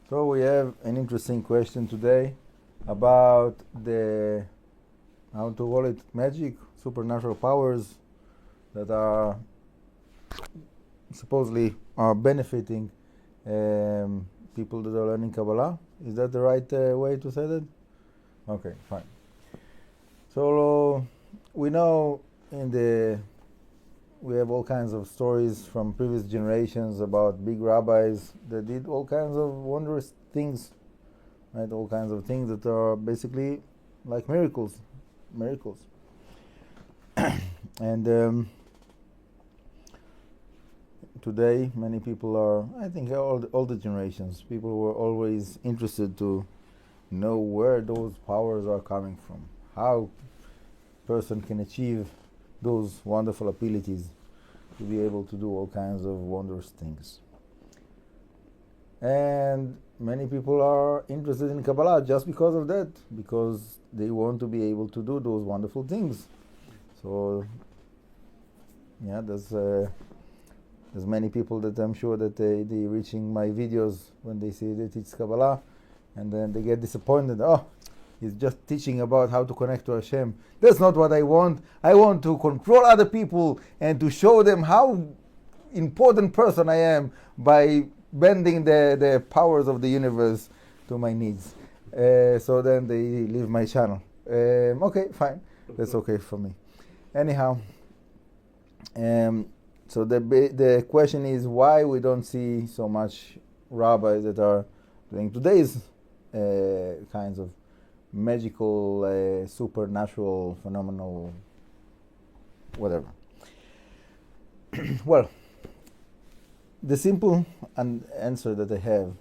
So we have an interesting question today about how to call it, magic, supernatural powers that are supposedly are benefiting people that are learning Kabbalah. Is that the right way to say that? Okay, fine. So we know we have all kinds of stories from previous generations about big rabbis that did all kinds of wondrous things, right? All kinds of things that are basically like miracles. And today, many people are, I think all the generations, people were always interested to know where those powers are coming from, how a person can achieve those wonderful abilities to be able to do all kinds of wondrous things. And many people are interested in Kabbalah just because of that, because they want to be able to do those wonderful things. So, yeah, there's many people that I'm sure that they reaching my videos when they see they teach Kabbalah, and then they get disappointed. Oh, he's just teaching about how to connect to Hashem. That's not what I want. I want to control other people and to show them how important person I am by bending the powers of the universe to my needs. So then they leave my channel. Okay, fine. That's okay for me. Anyhow, so the question is why we don't see so much rabbis that are doing today's kinds of magical, supernatural, phenomenal, whatever. Well, the simple answer that I have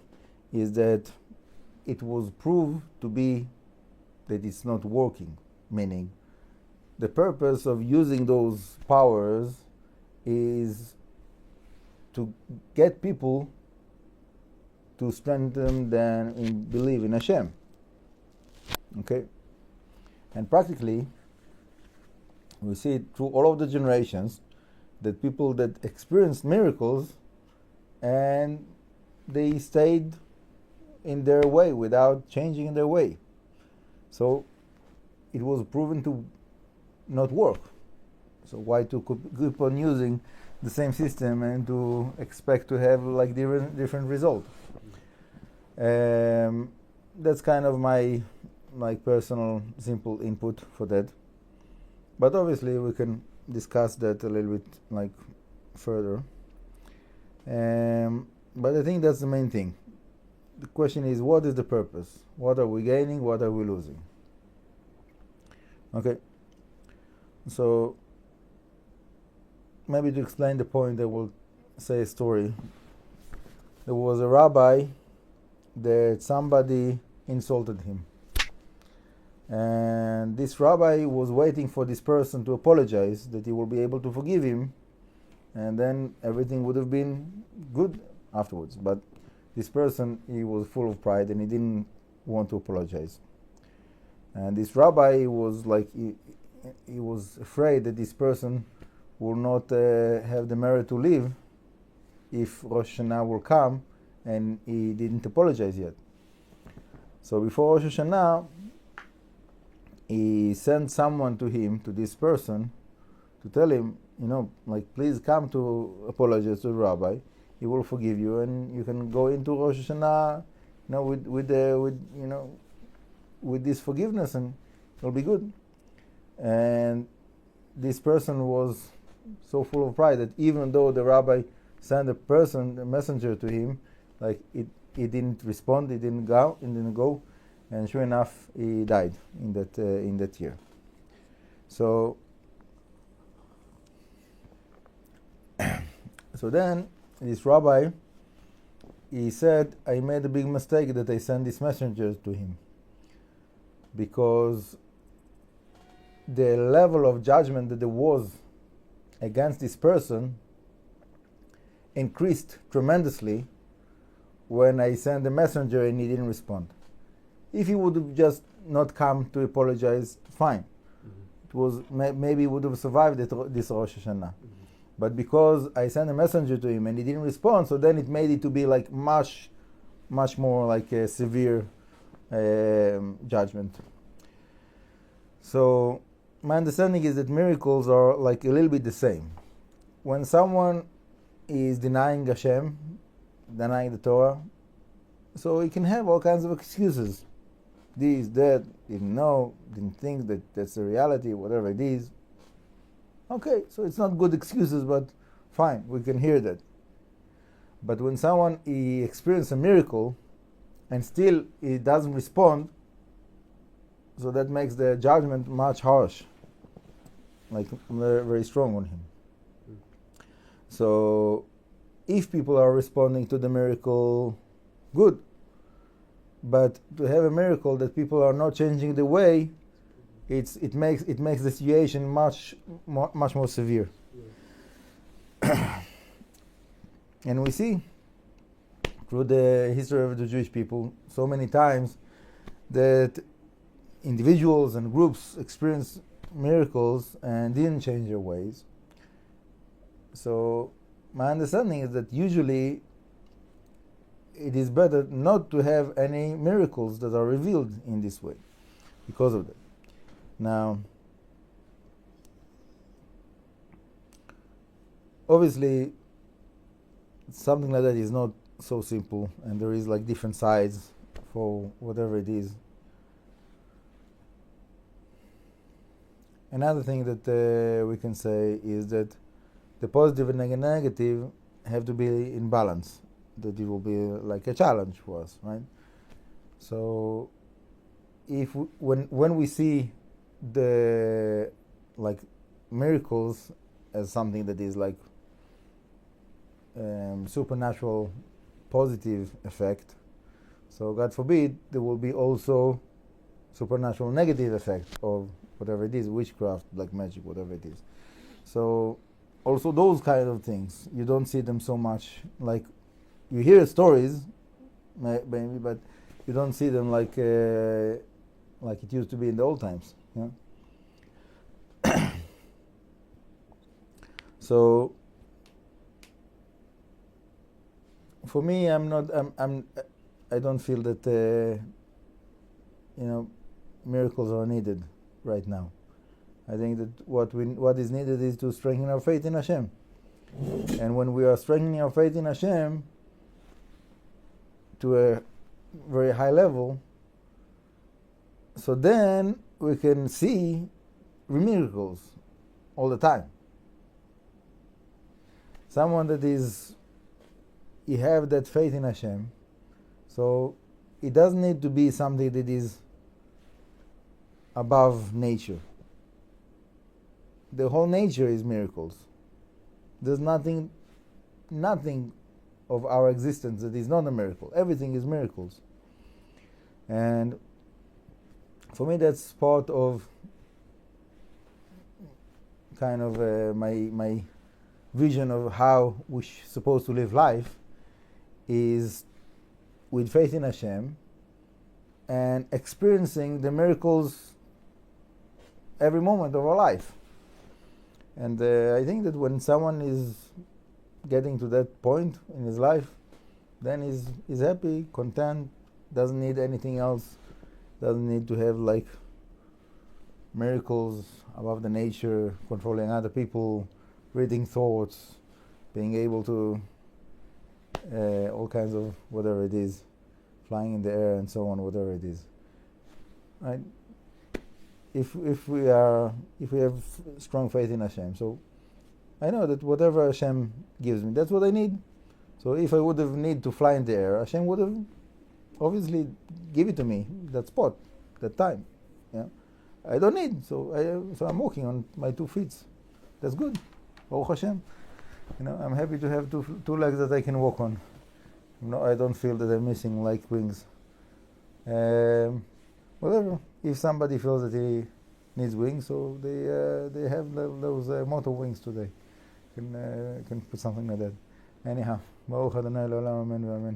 is that it was proved to be that it's not working, meaning the purpose of using those powers is to get people to strengthen them in believe in Hashem. Okay? And practically, we see it through all of the generations that people that experienced miracles and they stayed in their way without changing their way. So it was proven to not work. So why to keep on using the same system and to expect to have like different result? That's kind of my personal simple input for that. But obviously we can discuss that a little bit further. But I think that's the main thing. The question is, what is the purpose? What are we gaining? What are we losing? Okay. So maybe to explain the point, I will say a story. There was a rabbi that somebody insulted him. And this rabbi was waiting for this person to apologize, that he will be able to forgive him, and then everything would have been good afterwards. But this person, he was full of pride and he didn't want to apologize. And this rabbi was he was afraid that this person will not have the merit to live if Rosh Hashanah will come and he didn't apologize yet. So before Rosh Hashanah, he sent someone to him, to this person, to tell him, please come to apologize to the rabbi. He will forgive you, and you can go into Rosh Hashanah, with this forgiveness, and it'll be good. And this person was so full of pride that even though the rabbi sent a messenger to him, he didn't respond, he didn't go, and sure enough, he died in that year. So then this rabbi, he said, I made a big mistake that I sent this messenger to him, because the level of judgment that there was against this person increased tremendously when I sent the messenger and he didn't respond. If he would have just not come to apologize, fine. It was maybe he would have survived this Rosh Hashanah. But because I sent a messenger to him and he didn't respond, so then it made it to be much much more like a severe judgment. So my understanding is that miracles are like a little bit the same. When someone is denying Hashem, denying the Torah, so he can have all kinds of excuses. This, that, didn't know, didn't think that that's the reality, whatever it is. Okay, so it's not good excuses, but fine, we can hear that. But when someone he experiences a miracle and still he doesn't respond, so that makes the judgment much harsh, like very, very strong on him. So if people are responding to the miracle, good. But to have a miracle that people are not changing the way, it makes the situation much more severe. Yeah. And we see through the history of the Jewish people so many times that individuals and groups experience miracles and didn't change their ways. So my understanding is that usually it is better not to have any miracles that are revealed in this way because of that. Now, obviously, something like that is not so simple, and there is like different sides for whatever it is. Another thing that we can say is that the positive and negative have to be in balance. That it will be like a challenge for us, right? So, when we see the like miracles as something that is like supernatural positive effect, so God forbid there will be also supernatural negative effect of whatever it is, witchcraft, black magic, whatever it is. So also those kind of things, you don't see them so much. Like you hear stories, maybe, but you don't see them like it used to be in the old times. Yeah? So for me, I don't feel that miracles are needed right now. I think that what is needed is to strengthen our faith in Hashem. And when we are strengthening our faith in Hashem to a very high level, so then we can see miracles all the time. Someone that he have that faith in Hashem, so it doesn't need to be something that is above nature. The whole nature is miracles. There's nothing of our existence that is not a miracle. Everything is miracles. And for me, that's part of kind of my vision of how we're supposed to live life is with faith in Hashem and experiencing the miracles every moment of our life. And I think that when someone is getting to that point in his life, then he's happy, content, doesn't need anything else, doesn't need to have like miracles above the nature, controlling other people, reading thoughts, being able to all kinds of whatever it is, flying in the air and so on, whatever it is. Right? If we have strong faith in Hashem, so I know that whatever Hashem gives me, that's what I need. So if I would have need to fly in the air, Hashem would have obviously give it to me that spot, that time. Yeah, I don't need, so I'm walking on my 2 feet. That's good. Baruch Hashem. I'm happy to have two legs that I can walk on. I don't feel that I'm missing like wings. Whatever. If somebody feels that he needs wings, so they have those motor wings today. Can put something like that. Anyhow, Baruch Adonai L'olam Amen V'Amen.